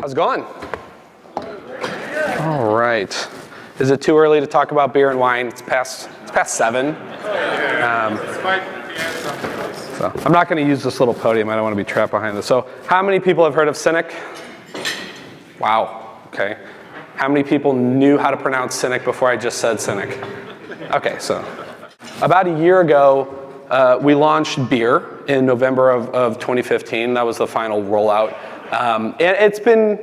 How's it going? All right. Is it too early to talk about beer and wine? It's past 7. So I'm not going to use this little podium. I don't want to be trapped behind this. So how many people have heard of SYNEK? Wow. Okay. How many people knew how to pronounce SYNEK before I just said SYNEK? Okay. So about a year ago, we launched beer in November of 2015. That was the final rollout. And it's been,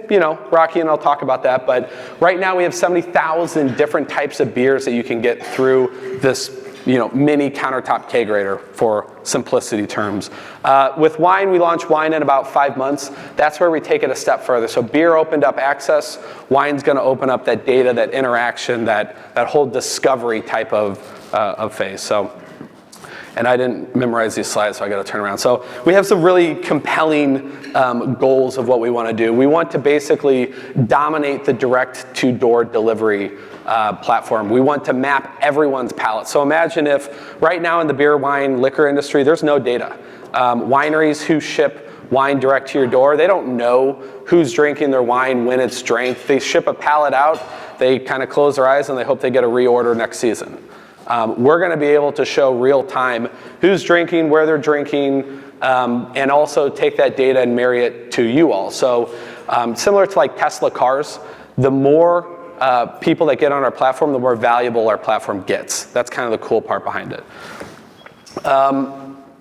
rocky, and I'll talk about that. But right now we have 70,000 different types of beers that you can get through this, mini countertop kegerator, for simplicity terms. With wine, we launched wine in about 5 months. That's where we take it a step further. So beer opened up access. Wine's going to open up that data, that interaction, that whole discovery type of phase. And I didn't memorize these slides, so I got to turn around. So we have some really compelling goals of what we want to do. We want to basically dominate the direct-to-door delivery platform. We want to map everyone's palate. So imagine if right now in the beer, wine, liquor industry, there's no data. Wineries who ship wine direct to your door, they don't know who's drinking their wine, when it's drank. They ship a pallet out, they kind of close their eyes, and they hope they get a reorder next season. We're going to be able to show real time who's drinking, where they're drinking, and also take that data and marry it to you all. So similar to like Tesla cars, the more people that get on our platform, the more valuable our platform gets. That's kind of the cool part behind it.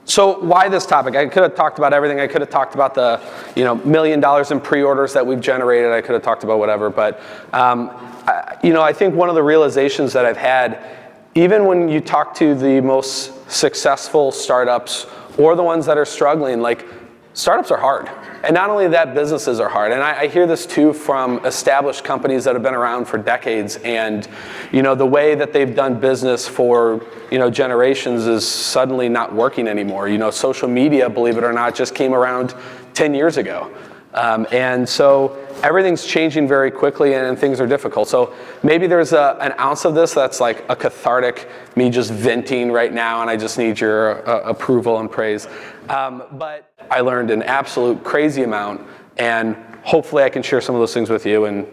So why this topic? I could have talked about everything. I could have talked about the $1 million in pre-orders that we've generated. I could have talked about whatever. But I think one of the realizations that I've had, even when you talk to the most successful startups or the ones that are struggling, like, startups are hard. And not only that, businesses are hard. And I hear this too from established companies that have been around for decades. And, the way that they've done business for, generations is suddenly not working anymore. Social media, believe it or not, just came around 10 years ago. And so everything's changing very quickly, and things are difficult. So maybe there's an ounce of this that's like a cathartic, me just venting right now, and I just need your approval and praise. But I learned an absolute crazy amount, and hopefully I can share some of those things with you and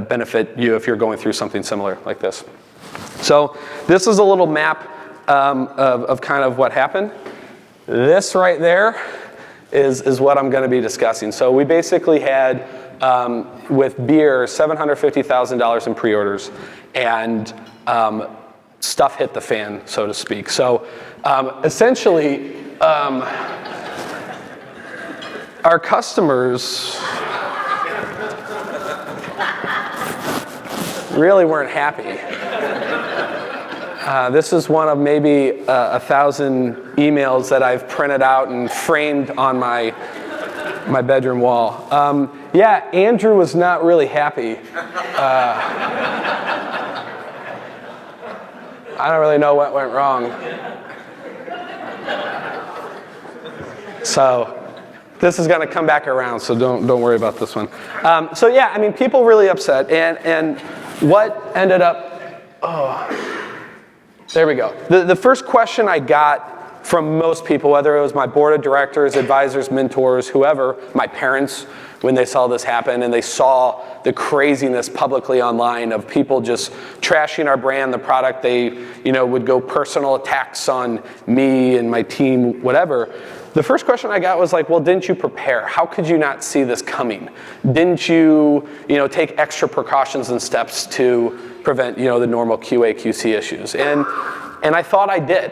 benefit you if you're going through something similar like this. So this is a little map of kind of what happened. This right there is what I'm going to be discussing. So we basically had, with beer, $750,000 in pre-orders, and stuff hit the fan, so to speak. So essentially, our customers really weren't happy. This is one of maybe 1,000 emails that I've printed out and framed on my bedroom wall. Yeah, Andrew was not really happy. I don't really know what went wrong. So this is going to come back around, so don't worry about this one. So yeah, people really upset, and what ended up, there we go. The first question I got from most people, whether it was my board of directors, advisors, mentors, whoever, my parents, when they saw this happen and they saw the craziness publicly online of people just trashing our brand, the product, they would go personal attacks on me and my team, whatever. The first question I got was like, well, didn't you prepare? How could you not see this coming? Didn't you, take extra precautions and steps to prevent, the normal QA, QC issues? And I thought I did.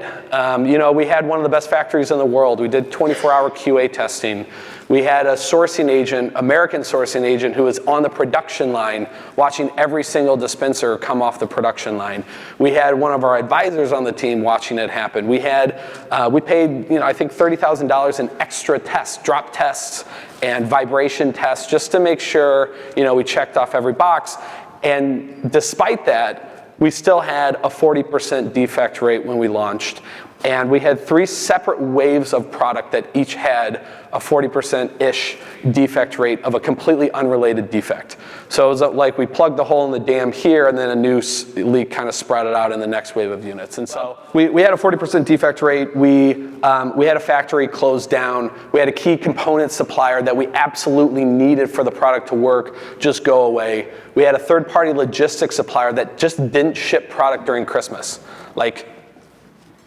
We had one of the best factories in the world. We did 24-hour QA testing. We had a sourcing agent, American sourcing agent, who was on the production line watching every single dispenser come off the production line. We had one of our advisors on the team watching it happen. We paid, I think $30,000 in extra tests, drop tests and vibration tests, just to make sure, we checked off every box. And despite that, we still had a 40% defect rate when we launched. And we had 3 separate waves of product that each had a 40%-ish defect rate of a completely unrelated defect. So it was like we plugged the hole in the dam here, and then a new leak kind of sprouted out in the next wave of units. And so we had a 40% defect rate. We had a factory closed down. We had a key component supplier that we absolutely needed for the product to work just go away. We had a third-party logistics supplier that just didn't ship product during Christmas. Like,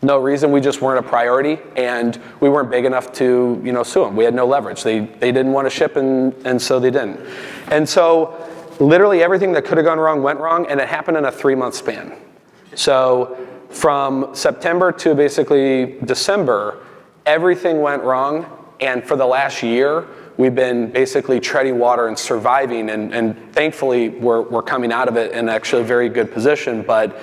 no reason, we just weren't a priority, and we weren't big enough to, sue them. We had no leverage. They didn't want to ship, and so they didn't. And so literally everything that could have gone wrong went wrong, and it happened in a 3-month span. So from September to basically December, everything went wrong, and for the last year, we've been basically treading water and surviving, and thankfully we're coming out of it in actually a very good position. But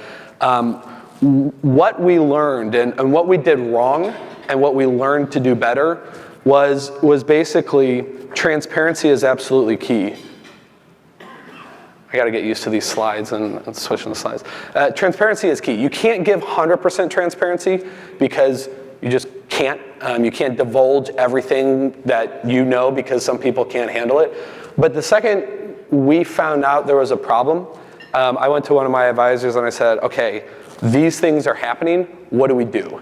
what we learned and what we did wrong and what we learned to do better was basically transparency is absolutely key. I got to get used to these slides and switching the slides. Transparency is key. You can't give 100% transparency because you just can't. You can't divulge everything that you know because some people can't handle it. But the second we found out there was a problem, I went to one of my advisors and I said, okay, these things are happening, what do we do?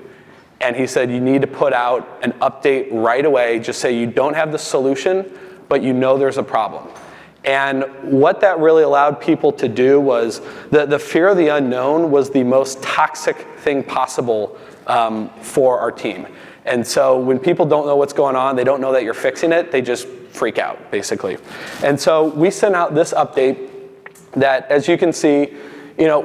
And he said, you need to put out an update right away, just say you don't have the solution, but you know there's a problem. And what that really allowed people to do was, the fear of the unknown was the most toxic thing possible for our team. And so when people don't know what's going on, they don't know that you're fixing it, they just freak out, basically. And so we sent out this update that, as you can see,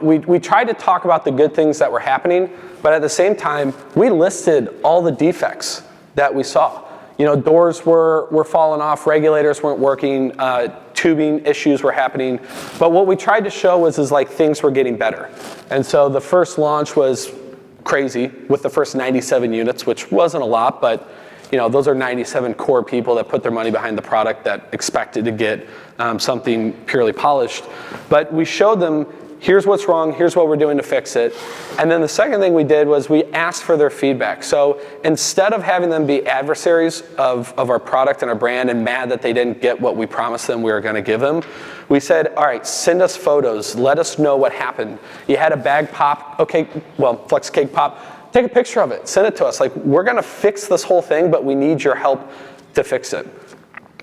we tried to talk about the good things that were happening, but at the same time, we listed all the defects that we saw. Doors were falling off, regulators weren't working, tubing issues were happening. But what we tried to show was like things were getting better. And so the first launch was crazy with the first 97 units, which wasn't a lot, but those are 97 core people that put their money behind the product that expected to get something purely polished. But we showed them, here's what's wrong, here's what we're doing to fix it. And then the second thing we did was we asked for their feedback. So instead of having them be adversaries of our product and our brand and mad that they didn't get what we promised them we were going to give them, we said, all right, send us photos, let us know what happened. You had a bag pop, okay, well, flex cake pop, take a picture of it, send it to us. Like, we're going to fix this whole thing, but we need your help to fix it.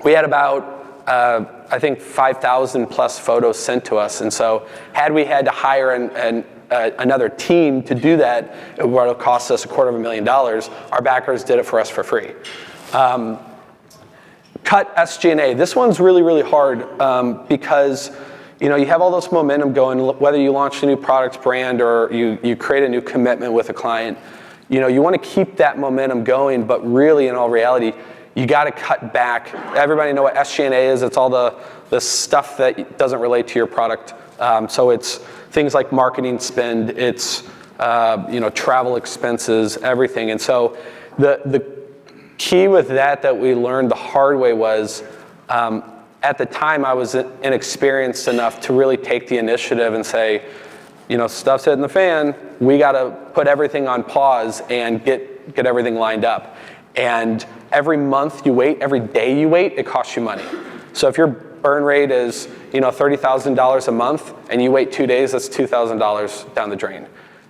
We had about I think 5,000 plus photos sent to us, and so had we had to hire another team to do that, it would have cost us $250,000. Our backers did it for us for free. Cut SG&A. This one's really, really hard because you have all this momentum going. Whether you launch a new product brand or you create a new commitment with a client, you want to keep that momentum going. But really, in all reality, you got to cut back. Everybody know what SG&A is. It's all the stuff that doesn't relate to your product. So it's things like marketing spend. It's travel expenses, everything. And so the key with that we learned the hard way was, at the time I was inexperienced enough to really take the initiative and say, stuff's hitting the fan. We got to put everything on pause and get everything lined up. And every month you wait, every day you wait, it costs you money. So if your burn rate is $30,000 a month and you wait 2 days, that's $2,000 down the drain.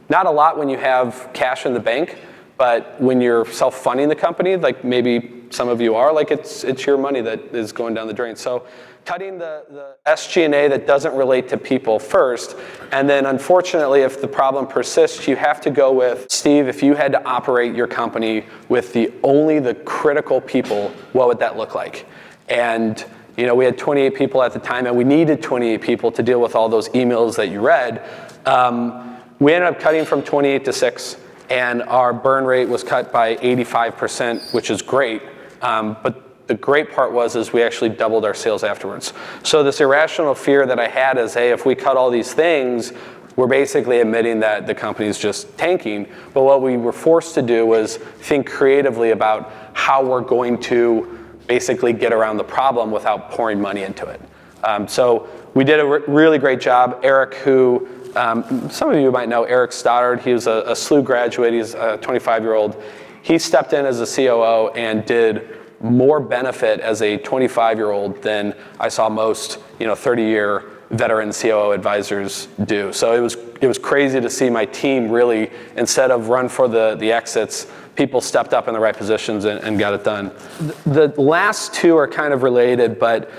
Not a lot when you have cash in the bank, but when you're self-funding the company, like maybe some of you are, like it's your money that is going down the drain. So cutting the SG&A that doesn't relate to people first, and then unfortunately, if the problem persists, you have to go with, Steve, if you had to operate your company with only the critical people, what would that look like? And we had 28 people at the time, and we needed 28 people to deal with all those emails that you read. We ended up cutting from 28 to 6, and our burn rate was cut by 85%, which is great. But the great part is we actually doubled our sales afterwards. So this irrational fear that I had is, hey, if we cut all these things, we're basically admitting that the company's just tanking. But what we were forced to do was think creatively about how we're going to basically get around the problem without pouring money into it. So we did a really great job. Eric, who some of you might know Eric Stoddard. He was a SLU graduate. He's a 25-year-old. He stepped in as a COO and did more benefit as a 25-year-old than I saw most 30-year veteran COO advisors do. So it was crazy to see my team really, instead of run for the exits, people stepped up in the right positions and got it done. The last two are kind of related, but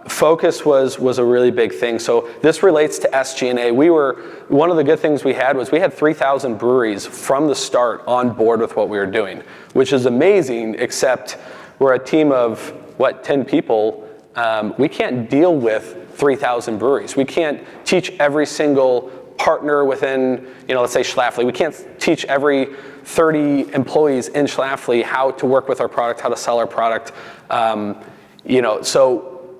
focus was a really big thing. So this relates to SG&A. One of the good things we had was we had 3,000 breweries from the start on board with what we were doing, which is amazing, except we're a team of, 10 people. We can't deal with 3,000 breweries. We can't teach every single partner within, let's say Schlafly. We can't teach every 30 employees in Schlafly how to work with our product, how to sell our product.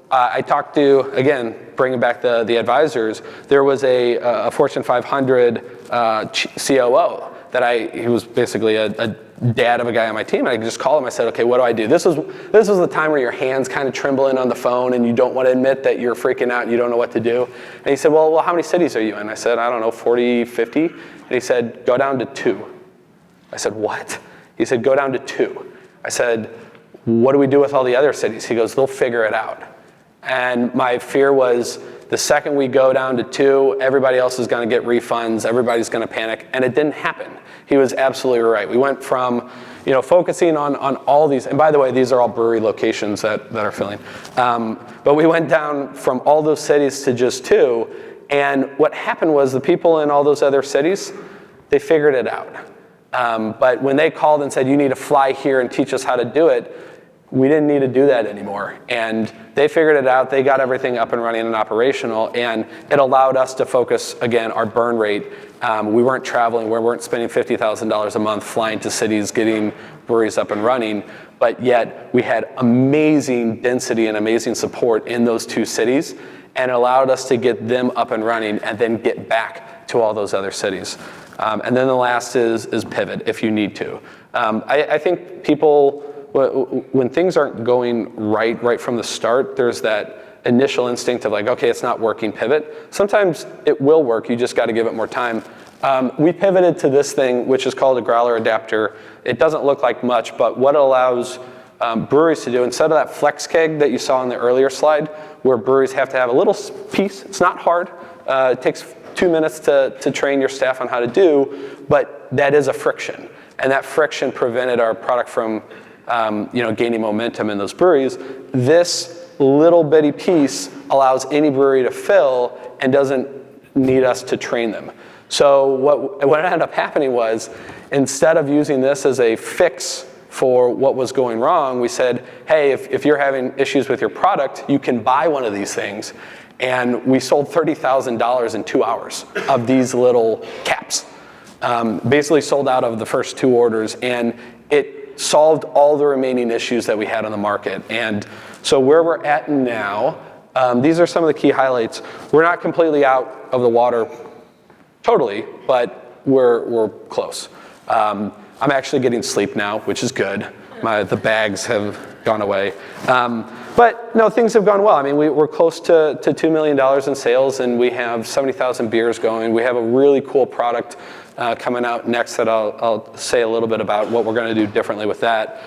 I talked to, again, bringing back the advisors, there was a Fortune 500 COO that he was basically a dad of a guy on my team, and I just called him. I said, okay, what do I do? This was the time where your hand's kind of trembling on the phone and you don't want to admit that you're freaking out and you don't know what to do. And he said, well, how many cities are you in? I said, I don't know, 40, 50? And he said, go down to 2. I said, what? He said, go down to 2. I said, what do we do with all the other cities? He goes, they'll figure it out. And my fear was the second we go down to 2, everybody else is going to get refunds, everybody's going to panic, and it didn't happen. He was absolutely right. We went from, focusing on all these, and by the way, these are all brewery locations that are filling. But we went down from all those cities to just 2, and what happened was the people in all those other cities, they figured it out. But when they called and said, you need to fly here and teach us how to do it, we didn't need to do that anymore. And they figured it out. They got everything up and running and operational, and it allowed us to focus, again, our burn rate. We weren't traveling. We weren't spending $50,000 a month flying to cities, getting breweries up and running, but yet we had amazing density and amazing support in those 2 cities, and it allowed us to get them up and running and then get back to all those other cities. And then the last is pivot if you need to. I think people, when things aren't going right from the start, there's that initial instinct of like, okay, it's not working, pivot. Sometimes it will work, you just got to give it more time. We pivoted to this thing, which is called a growler adapter. It doesn't look like much, but what it allows breweries to do, instead of that flex keg that you saw on the earlier slide, where breweries have to have a little piece, it's not hard. It takes 2 minutes to train your staff on how to do, but that is a friction. And that friction prevented our product from gaining momentum in those breweries. This little bitty piece allows any brewery to fill and doesn't need us to train them. So what ended up happening was, instead of using this as a fix for what was going wrong, we said, hey, if you're having issues with your product, you can buy one of these things. And we sold $30,000 in 2 hours of these little caps. Basically sold out of the first 2 orders, and it solved all the remaining issues that we had on the market. And so where we're at now, these are some of the key highlights. We're not completely out of the water totally, but we're close. I'm actually getting sleep now, which is good. The bags have gone away. But no, things have gone well. I mean, we're close to $2 million in sales, and we have 70,000 beers going. We have a really cool product coming out next that I'll say a little bit about what we're going to do differently with that.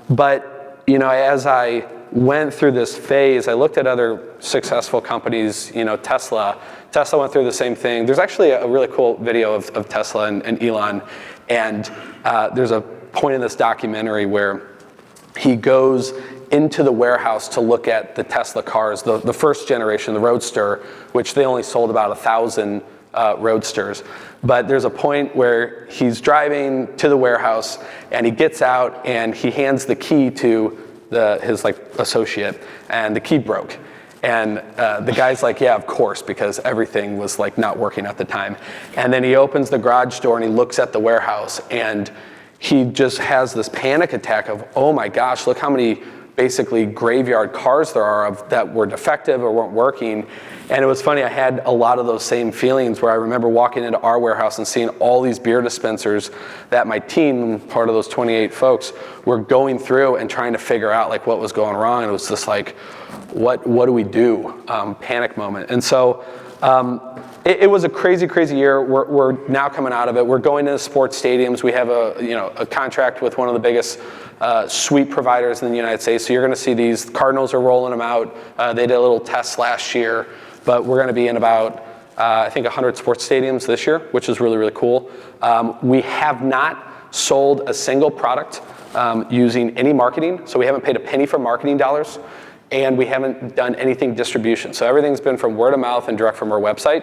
But as I went through this phase, I looked at other successful companies. Tesla went through the same thing. There's actually a really cool video of Tesla and Elon, and there's a point in this documentary where he goes into the warehouse to look at the Tesla cars, the first generation, the Roadster, which they only sold about 1,000 Roadsters. But there's a point where he's driving to the warehouse, and he gets out and he hands the key to his associate, and the key broke. And the guy's like, yeah, of course, because everything was not working at the time. And then he opens the garage door and he looks at the warehouse, and he just has this panic attack of, oh my gosh, look how many basically graveyard cars there are that were defective or weren't working. And it was funny, I had a lot of those same feelings where I remember walking into our warehouse and seeing all these beer dispensers that my team, part of those 28 folks, were going through and trying to figure out what was going wrong. And it was just what do we do? Panic moment. And so It was a crazy, crazy year. We're now coming out of it. We're going into sports stadiums. We have a contract with one of the biggest suite providers in the United States. So you're going to see these. Cardinals are rolling them out. They did a little test last year, but we're going to be in about, I think, 100 sports stadiums this year, which is really, really cool. We have not sold a single product using any marketing. So we haven't paid a penny for marketing dollars, and we haven't done anything distribution. So everything's been from word of mouth and direct from our website.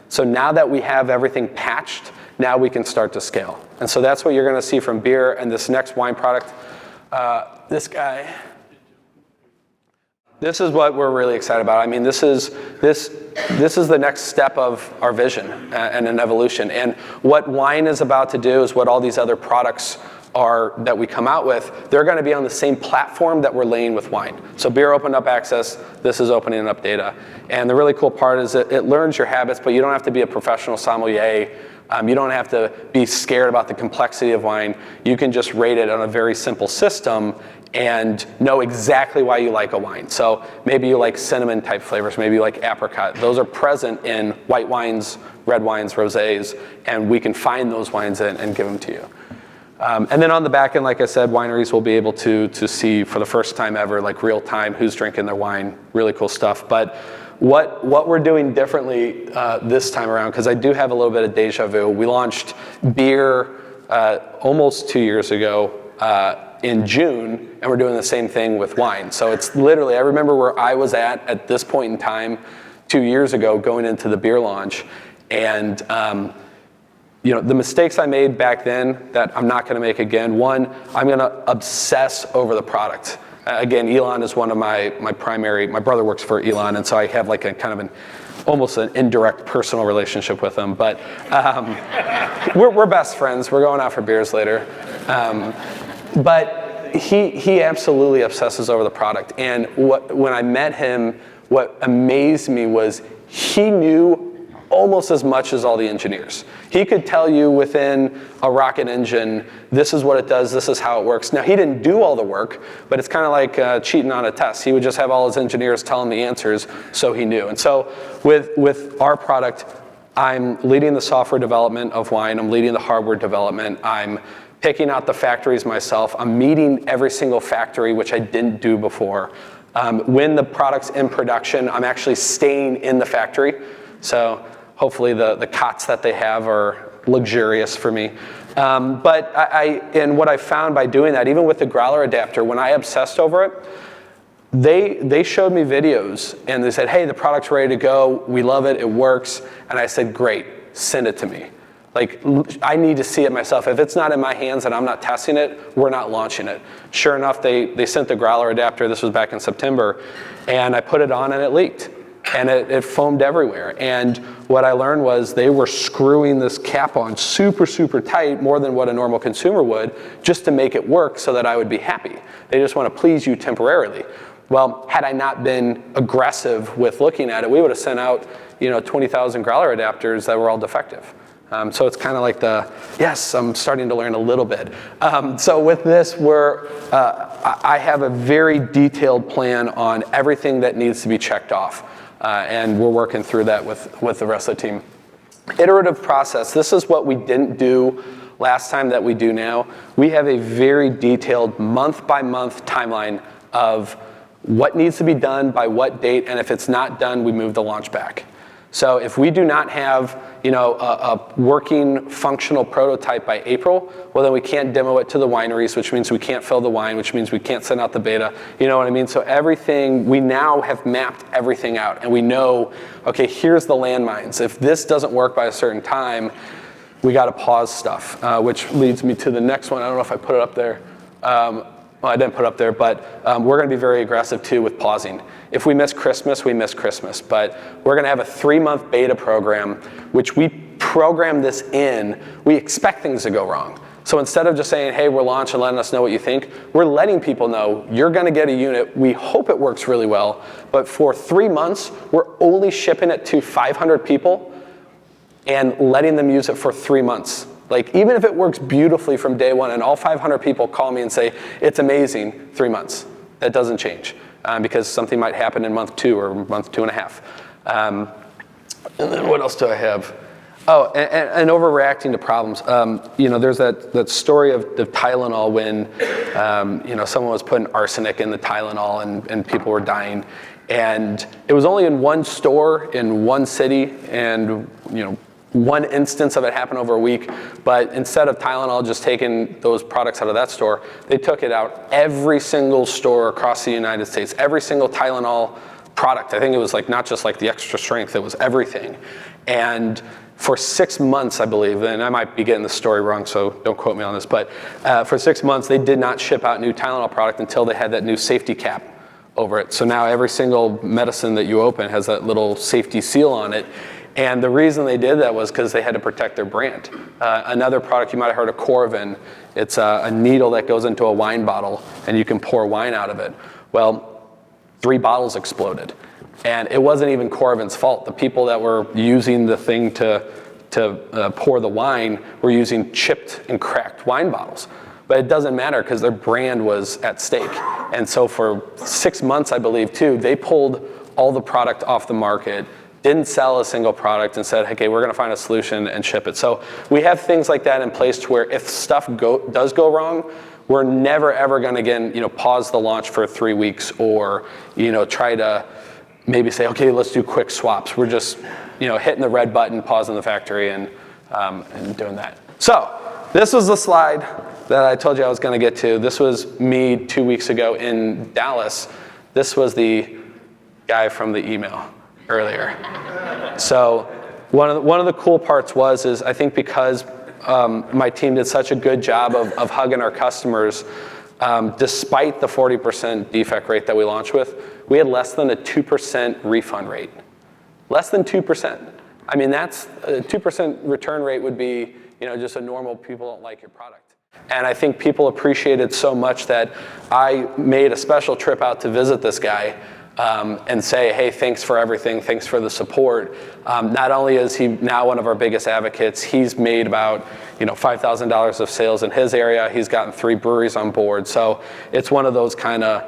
So now that we have everything patched, now we can start to scale. And so that's what you're going to see from beer and this next wine product. This guy. This is what we're really excited about. I mean, this is the next step of our vision and an evolution. And what wine is about to do is what all these other products are that we come out with. They're going to be on the same platform that we're laying with wine. So beer opened up access. This is opening up data. And the really cool part is that it learns your habits, but you don't have to be a professional sommelier. You don't have to be scared about the complexity of wine. You can just rate it on a very simple system and know exactly why you like a wine. So maybe you like cinnamon type flavors, maybe you like apricot. Those are present in white wines, red wines, rosés, and we can find those wines and give them to you. And then on the back end, like I said, wineries will be able to see for the first time ever, like real time, who's drinking their wine, really cool stuff. But what we're doing differently this time around, because I do have a little bit of deja vu, we launched beer almost 2 years ago in June, and we're doing the same thing with wine. So it's literally, I remember where I was at this point in time 2 years ago going into the beer launch, and the mistakes I made back then that I'm not going to make again. One, I'm going to obsess over the product. Again, Elon is one of my brother works for Elon, and so I have like a kind of almost an indirect personal relationship with him. But we're best friends. We're going out for beers later. But he absolutely obsesses over the product. And when I met him, what amazed me was he knew almost as much as all the engineers. He could tell you within a rocket engine, this is what it does, this is how it works. Now, he didn't do all the work, but it's kind of like cheating on a test. He would just have all his engineers tell him the answers, so he knew. And so with our product, I'm leading the software development of wine, I'm leading the hardware development, I'm picking out the factories myself, I'm meeting every single factory, which I didn't do before. When the product's in production, I'm actually staying in the factory. So hopefully the cots that they have are luxurious for me. But and what I found by doing that, even with the growler adapter, when I obsessed over it, they showed me videos and they said, hey, the product's ready to go. We love it. It works. And I said, great, send it to me. Like, I need to see it myself. If it's not in my hands and I'm not testing it, we're not launching it. Sure enough, they sent the growler adapter. This was back in September. And I put it on and it leaked. And it foamed everywhere. And what I learned was they were screwing this cap on super, super tight, more than what a normal consumer would, just to make it work so that I would be happy. They just want to please you temporarily. Well, had I not been aggressive with looking at it, we would have sent out 20,000 growler adapters that were all defective. So it's kind of like yes, I'm starting to learn a little bit. So with this, I have a very detailed plan on everything that needs to be checked off. And we're working through that with the rest of the team. Iterative process. This is what we didn't do last time that we do now. We have a very detailed month-by-month timeline of what needs to be done by what date, and if it's not done, we move the launch back. So if we do not have a working functional prototype by April, well, then we can't demo it to the wineries, which means we can't fill the wine, which means we can't send out the beta. You know what I mean? So everything, we now have mapped everything out, and we know, okay, here's the landmines. If this doesn't work by a certain time, we got to pause stuff, which leads me to the next one. I don't know if I put it up there. Well, I didn't put it up there, but we're going to be very aggressive too with pausing. If we miss Christmas, we miss Christmas. But we're going to have a 3-month beta program, which we program this in. We expect things to go wrong. So instead of just saying, hey, we're launching, letting us know what you think, we're letting people know you're going to get a unit. We hope it works really well. But for 3 months, we're only shipping it to 500 people and letting them use it for 3 months. Like, even if it works beautifully from day one and all 500 people call me and say, it's amazing, 3 months. That doesn't change because something might happen in month 2 or month 2.5. And then what else do I have? Oh, and overreacting to problems. There's that story of the Tylenol when, someone was putting arsenic in the Tylenol and people were dying. And it was only in one store in one city, and, one instance of it happened over a week. But instead of Tylenol just taking those products out of that store, they took it out every single store across the United States, every single Tylenol product. I think it was not just the extra strength, it was everything. And for 6 months, I believe, and I might be getting the story wrong, so don't quote me on this, but for 6 months, they did not ship out new Tylenol product until they had that new safety cap over it. So now every single medicine that you open has that little safety seal on it. And the reason they did that was because they had to protect their brand. Another product, you might have heard of Corvin. It's a needle that goes into a wine bottle, and you can pour wine out of it. Well, 3 bottles exploded. And it wasn't even Corvin's fault. The people that were using the thing to pour the wine were using chipped and cracked wine bottles. But it doesn't matter because their brand was at stake. And so for 6 months, I believe, too, they pulled all the product off the market, didn't sell a single product, and said, okay, we're going to find a solution and ship it. So we have things like that in place to where if stuff does go wrong, we're never, ever going to, again, pause the launch for 3 weeks or, try to maybe say, okay, let's do quick swaps. We're just, hitting the red button, pausing the factory, and doing that. So this was the slide that I told you I was going to get to. This was me 2 weeks ago in Dallas. This was the guy from the email earlier. So one of the cool parts is I think because my team did such a good job of hugging our customers, despite the 40% defect rate that we launched with, we had less than a 2% refund rate. Less than 2%. I mean, that's a 2% return rate would be, just a normal people don't like your product. And I think people appreciated so much that I made a special trip out to visit this guy and say, hey, thanks for everything, thanks for the support. Not only is he now one of our biggest advocates, he's made about $5,000 of sales in his area. He's gotten 3 breweries on board. So it's one of those kind of,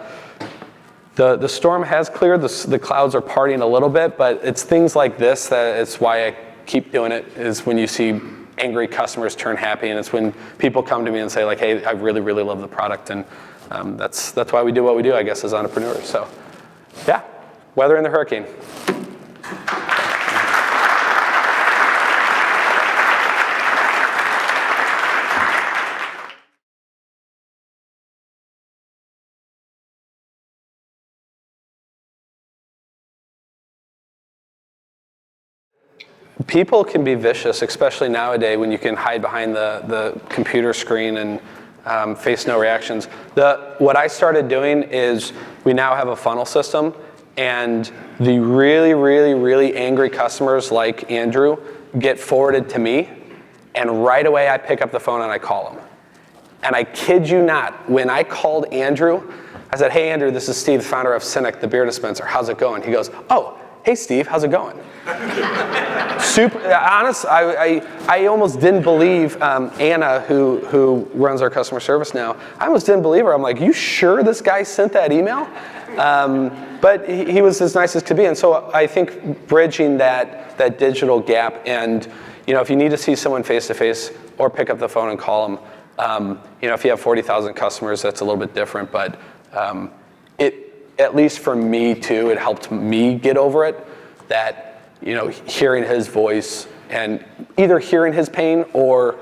the storm has cleared, the clouds are parting a little bit, but it's things like this that it's why I keep doing it, is when you see angry customers turn happy, and it's when people come to me and say hey, I really, really love the product, and that's why we do what we do, I guess, as entrepreneurs. So yeah, weather in the hurricane. People can be vicious, especially nowadays when you can hide behind the computer screen and face no reactions. What I started doing is we now have a funnel system, and the really, really, really angry customers like Andrew get forwarded to me, and right away I pick up the phone and I call him. And I kid you not, when I called Andrew, I said, hey Andrew, this is Steve, the founder of SYNEK, the beer dispenser. How's it going? He goes, oh, hey Steve, how's it going? Super honest. I almost didn't believe Anna, who runs our customer service now. I almost didn't believe her. I'm like, you sure this guy sent that email? But he was as nice as could be. And so I think bridging that digital gap, and if you need to see someone face to face or pick up the phone and call them, if you have 40,000 customers, that's a little bit different. But at least for me too, it helped me get over it. That hearing his voice and either hearing his pain or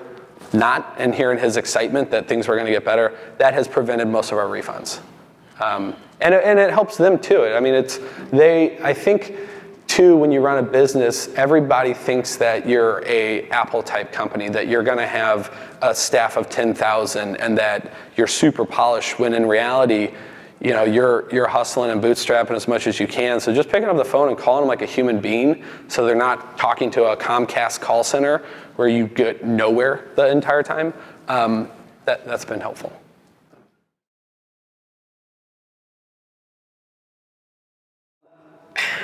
not, and hearing his excitement that things were going to get better, that has prevented most of our refunds. And it helps them too. I mean, I think too, when you run a business, everybody thinks that you're a Apple type company, that you're going to have a staff of 10,000 and that you're super polished, when in reality, you're hustling and bootstrapping as much as you can. So just picking up the phone and calling them like a human being, so they're not talking to a Comcast call center where you get nowhere the entire time, that's been helpful.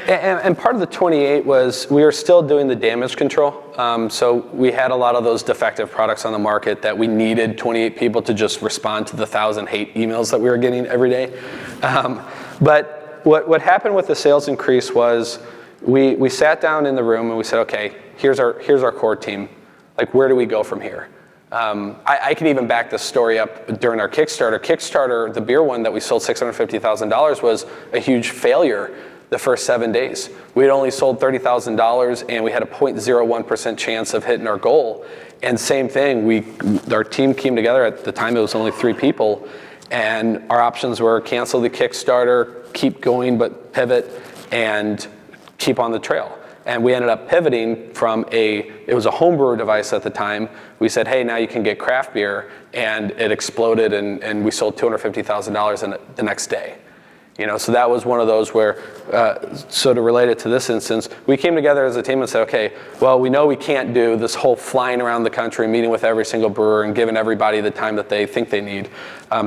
And part of the 28 was we were still doing the damage control. So we had a lot of those defective products on the market that we needed 28 people to just respond to the 1,000 hate emails that we were getting every day. But what happened with the sales increase was, we sat down in the room and we said, okay, here's our core team. Like, where do we go from here? I can even back this story up during our Kickstarter. Kickstarter, the beer one that we sold $650,000 was a huge failure the first 7 days. We had only sold $30,000 and we had a 0.01% chance of hitting our goal. And same thing, our team came together. At the time it was only 3 people, and our options were cancel the Kickstarter, keep going but pivot, and keep on the trail. And we ended up pivoting from it was a homebrew device at the time. We said, hey, now you can get craft beer, and it exploded, and we sold $250,000 in the next day. So that was one of those where, so to relate it to this instance, we came together as a team and said, okay, well, we know we can't do this whole flying around the country, meeting with every single brewer and giving everybody the time that they think they need.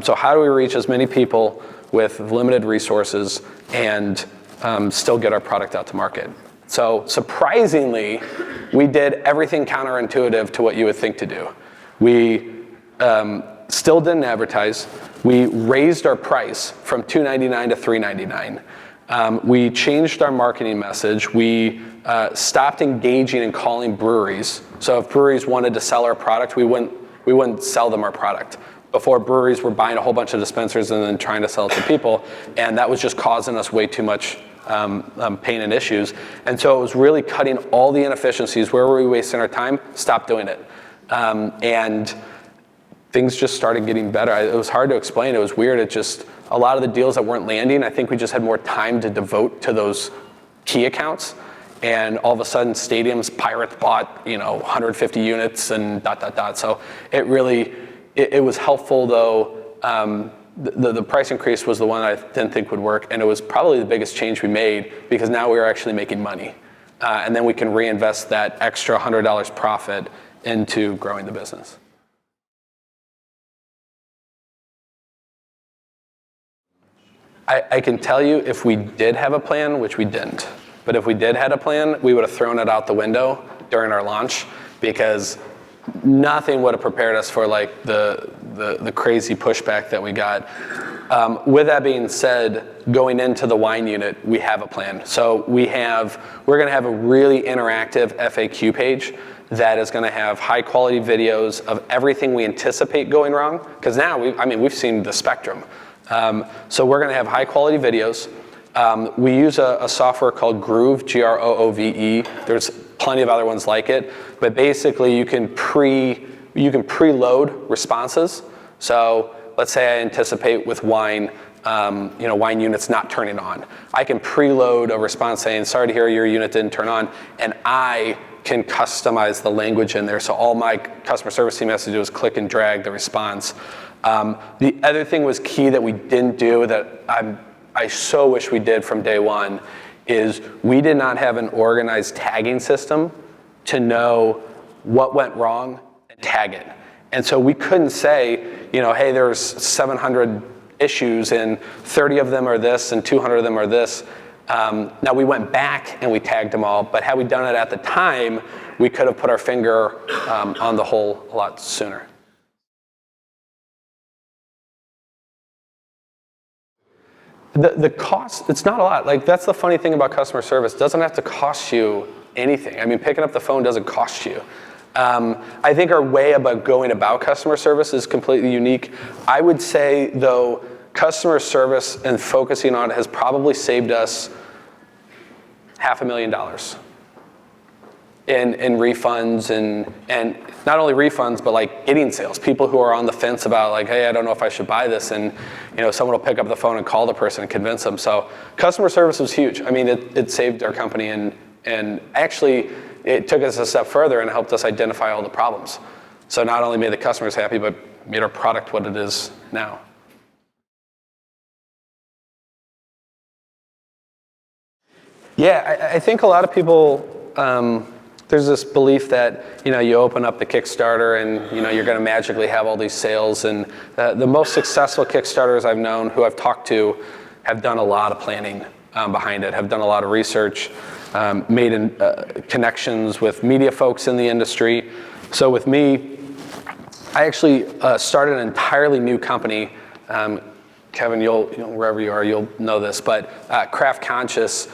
So how do we reach as many people with limited resources and still get our product out to market? So surprisingly, we did everything counterintuitive to what you would think to do. We still didn't advertise. We raised our price from $2.99 to $3.99. We changed our marketing message. We stopped engaging and calling breweries. So if breweries wanted to sell our product, we wouldn't sell them our product. Before, breweries were buying a whole bunch of dispensers and then trying to sell it to people, and that was just causing us way too much pain and issues. And so it was really cutting all the inefficiencies. Where were we wasting our time? Stop doing it. And things just started getting better. It was hard to explain. It was weird. It just, a lot of the deals that weren't landing, I think we just had more time to devote to those key accounts. And all of a sudden, stadiums, Pirates bought, 150 units and ... So it really, it was helpful though. The price increase was the one I didn't think would work, and it was probably the biggest change we made because now we were actually making money. And then we can reinvest that extra $100 profit into growing the business. I can tell you if we did have a plan, which we didn't, but if we did have a plan, we would have thrown it out the window during our launch because nothing would have prepared us for like the crazy pushback that we got. With that being said, going into the wine unit, we have a plan. So we're going to have a really interactive FAQ page that is going to have high quality videos of everything we anticipate going wrong. Because now we've seen the spectrum. So we're going to have high quality videos. We use a software called Groove, Groove. There's plenty of other ones like it, but basically you can preload responses. So let's say I anticipate with wine, wine units not turning on. I can preload a response saying, sorry to hear your unit didn't turn on, and I can customize the language in there. So all my customer service team has to do is click and drag the response. The other thing was key that we didn't do that I so wish we did from day one is we did not have an organized tagging system to know what went wrong and tag it. And so we couldn't say, hey, there's 700 issues and 30 of them are this and 200 of them are this. Now we went back and we tagged them all, but had we done it at the time, we could have put our finger on the hole a lot sooner. The cost, it's not a lot. Like, that's the funny thing about customer service. It doesn't have to cost you anything. I mean, picking up the phone doesn't cost you. I think our way about going about customer service is completely unique. I would say, though, customer service and focusing on it has probably saved us $500,000 in refunds and not only refunds, but like getting sales. People who are on the fence about like, hey, I don't know if I should buy this, and someone will pick up the phone and call the person and convince them. So customer service was huge. I mean, it saved our company and actually it took us a step further and helped us identify all the problems. So not only made the customers happy, but made our product what it is now. Yeah, I think a lot of people, there's this belief that, you open up the Kickstarter and, you're going to magically have all these sales. And the most successful Kickstarters I've known, who I've talked to, have done a lot of planning behind it, have done a lot of research, made connections with media folks in the industry. So with me, I actually started an entirely new company. Kevin, wherever you are, you'll know this, but Craft Conscious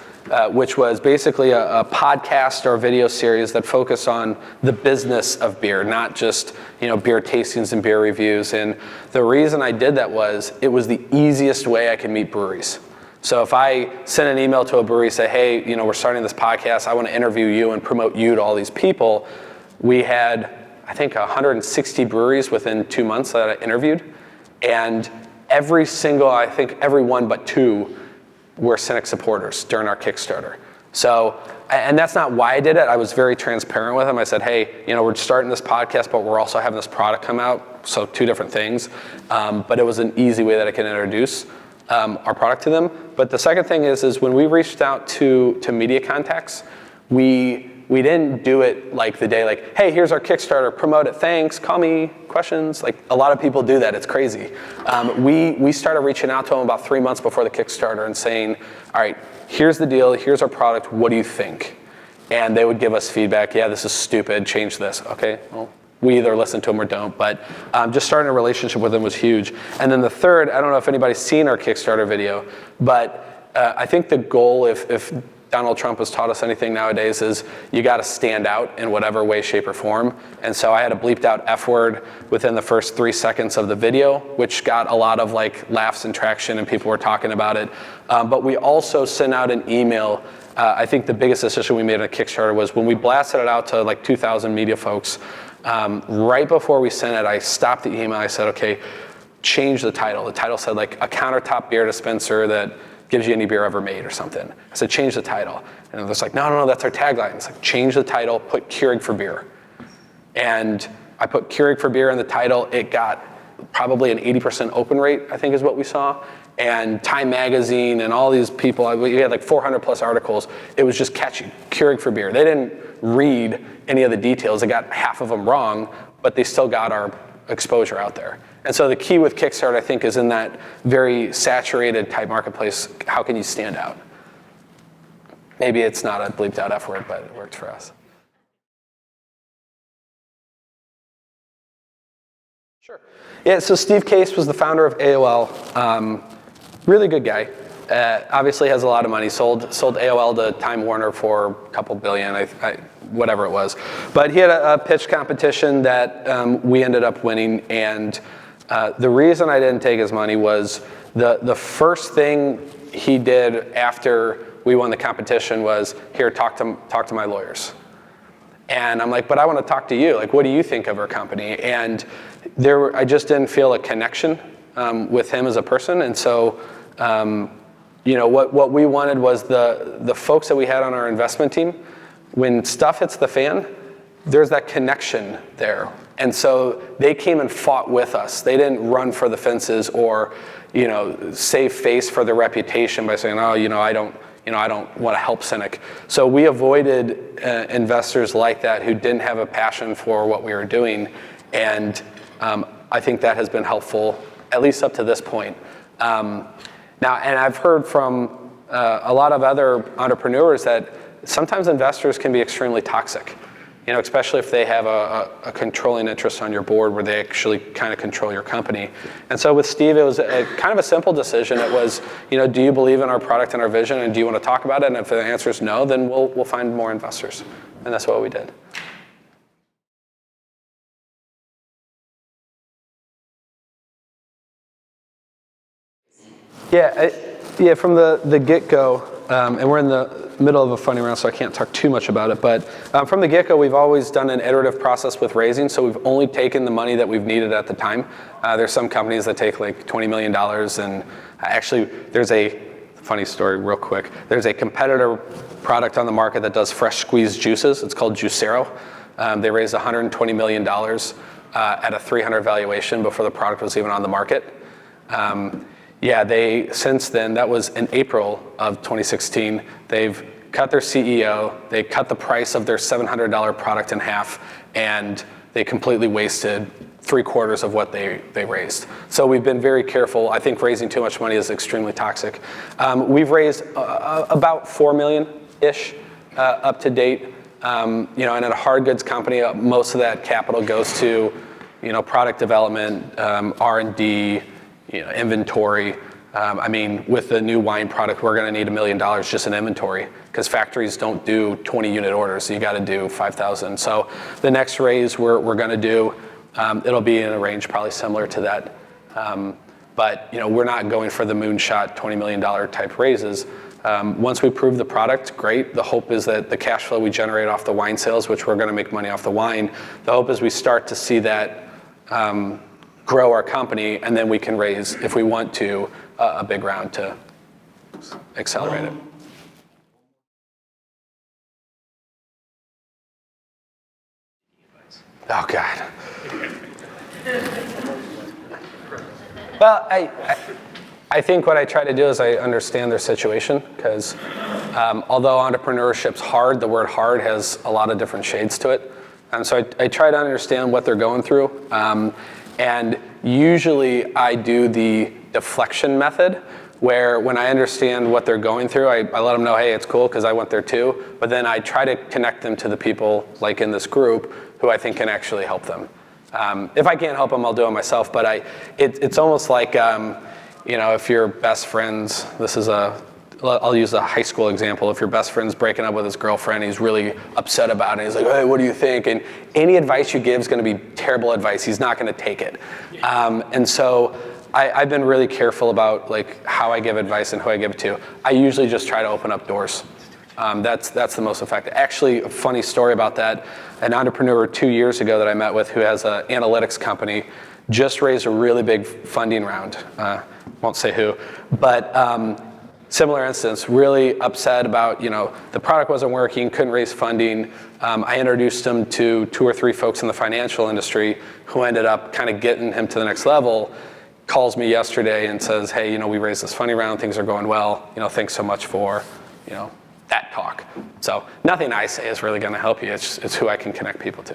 which was basically a podcast or video series that focused on the business of beer, not just beer tastings and beer reviews. And the reason I did that was it was the easiest way I could meet breweries. So if I sent an email to a brewery, say, hey, we're starting this podcast, I want to interview you and promote you to all these people. We had, I think, 160 breweries within 2 months that I interviewed. And every one but two were SYNEK supporters during our Kickstarter. So, and that's not why I did it. I was very transparent with them. I said, hey, we're starting this podcast, but we're also having this product come out. So 2 different things. But it was an easy way that I can introduce our product to them. But the second thing is when we reached out to media contacts, we didn't do it like the day, like, hey, here's our Kickstarter, promote it, thanks, call me, questions. Like a lot of people do that, it's crazy. We started reaching out to them about 3 months before the Kickstarter and saying, all right, here's the deal, here's our product, what do you think? And they would give us feedback, yeah, this is stupid, change this. Okay, well, we either listen to them or don't, but just starting a relationship with them was huge. And then the third, I don't know if anybody's seen our Kickstarter video, but I think the goal, if Donald Trump has taught us anything nowadays, is you got to stand out in whatever way, shape, or form. And so I had a bleeped out F word within the first 3 seconds of the video, which got a lot of laughs and traction, and people were talking about it. But we also sent out an email. I think the biggest decision we made on a Kickstarter was when we blasted it out to 2,000 media folks. Right before we sent it, I stopped the email. I said, okay, change the title. The title said a countertop beer dispenser that gives you any beer ever made or something. I said, change the title. And it was like, no, that's our tagline. It's like, change the title, put Keurig for beer. And I put Keurig for beer in the title. It got probably an 80% open rate, I think is what we saw. And Time Magazine and all these people, we had 400 plus articles. It was just catchy, Keurig for beer. They didn't read any of the details. They got half of them wrong, but they still got our exposure out there. And so the key with Kickstarter, I think, is in that very saturated type marketplace, how can you stand out? Maybe it's not a bleeped out F word, but it worked for us. Sure. Yeah, so Steve Case was the founder of AOL. Really good guy. Obviously has a lot of money. Sold AOL to Time Warner for a couple billion, whatever it was. But he had a pitch competition that we ended up winning, and the reason I didn't take his money was the first thing he did after we won the competition was, here, talk to my lawyers. And I'm like, but I want to talk to you. What do you think of our company? And I just didn't feel a connection with him as a person. And so, what we wanted was the folks that we had on our investment team, when stuff hits the fan, there's that connection there. And so they came and fought with us. They didn't run for the fences or, save face for their reputation by saying, oh, I don't want to help SYNEK. So we avoided investors like that who didn't have a passion for what we were doing. And I think that has been helpful, at least up to this point. Now, and I've heard from a lot of other entrepreneurs that sometimes investors can be extremely toxic, especially if they have a controlling interest on your board where they actually kind of control your company. And so with Steve, it was kind of a simple decision. It was, do you believe in our product and our vision, and do you want to talk about it? And if the answer is no, then we'll find more investors. And that's what we did. Yeah, from the get-go, and we're in the middle of a funding round, so I can't talk too much about it, but from the get-go, we've always done an iterative process with raising, so we've only taken the money that we've needed at the time. There's some companies that take $20 million, and actually, there's a funny story real quick. There's a competitor product on the market that does fresh squeezed juices. It's called Juicero. They raised $120 million at a 300 valuation before the product was even on the market. Since then, that was in April of 2016, they've cut their CEO, they cut the price of their $700 product in half, and they completely wasted 3/4 of what they raised. So we've been very careful. I think raising too much money is extremely toxic. We've raised about $4 million-ish up to date. And at a hard goods company, most of that capital goes to, product development, R&D, inventory. I mean, with the new wine product, we're going to need $1 million just in inventory because factories don't do 20 unit orders. So you got to do 5,000. So the next raise we're going to do, it'll be in a range probably similar to that. But we're not going for the moonshot $20 million type raises. Once we prove the product, great. The hope is that the cash flow we generate off the wine sales, which we're going to make money off the wine, the hope is we start to see that grow our company, and then we can raise, if we want to, a big round to accelerate it. Oh, God. Well, I think what I try to do is I understand their situation, because although entrepreneurship's hard, the word hard has a lot of different shades to it. And so I try to understand what they're going through. And usually I do the deflection method, where when I understand what they're going through, I let them know, hey, it's cool because I went there too. But then I try to connect them to the people like in this group who I think can actually help them. If I can't help them, I'll do it myself. But it's almost like, if your best friends, I'll use a high school example. If your best friend's breaking up with his girlfriend, he's really upset about it. He's like, hey, what do you think? And any advice you give is going to be terrible advice. He's not going to take it. And so I've been really careful about like how I give advice and who I give it to. I usually just try to open up doors. That's the most effective. Actually, a funny story about that. An entrepreneur 2 years ago that I met with who has an analytics company just raised a really big funding round. Won't say who, but similar instance, really upset about, the product wasn't working, couldn't raise funding. I introduced him to 2 or 3 folks in the financial industry who ended up kind of getting him to the next level. Calls me yesterday and says, hey, we raised this funding round, things are going well. Thanks so much for, that talk. So nothing I say is really going to help you. It's who I can connect people to.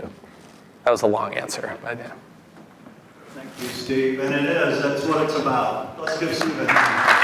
That was a long answer, but yeah. Thank you, Steve. And it is. That's what it's about. Let's give Steve a hand.